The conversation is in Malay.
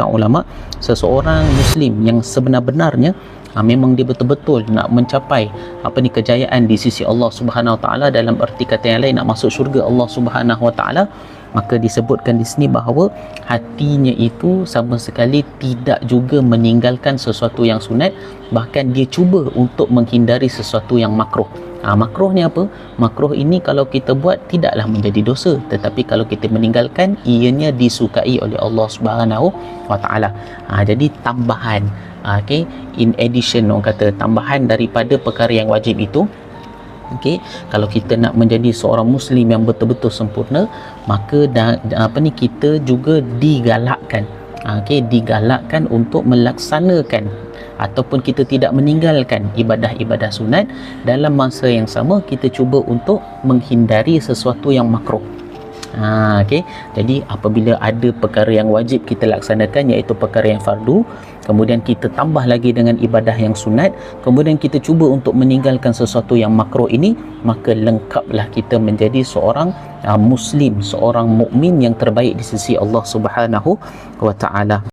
ulama, seseorang muslim yang sebenar-benarnya memang dia betul-betul nak mencapai kejayaan di sisi Allah Subhanahu Wa Taala, dalam erti kata yang lain nak masuk syurga Allah Subhanahu Wa Taala, maka disebutkan di sini bahawa hatinya itu sama sekali tidak juga meninggalkan sesuatu yang sunat, bahkan dia cuba untuk menghindari sesuatu yang makruh. Makruhnya apa? Makruh ini kalau kita buat tidaklah menjadi dosa, tetapi kalau kita meninggalkan ianya disukai oleh Allah Subhanahu Wa Taala. Jadi tambahan, in addition, orang kata tambahan daripada perkara yang wajib itu. Kalau kita nak menjadi seorang muslim yang betul-betul sempurna, maka kita juga digalakkan, digalakkan untuk melaksanakan ataupun kita tidak meninggalkan ibadah-ibadah sunat. Dalam masa yang sama kita cuba untuk menghindari sesuatu yang makruh. Jadi apabila ada perkara yang wajib kita laksanakan, iaitu perkara yang fardu, kemudian kita tambah lagi dengan ibadah yang sunat, kemudian kita cuba untuk meninggalkan sesuatu yang makruh ini, maka lengkaplah kita menjadi seorang muslim, seorang mukmin yang terbaik di sisi Allah Subhanahu Wa Taala.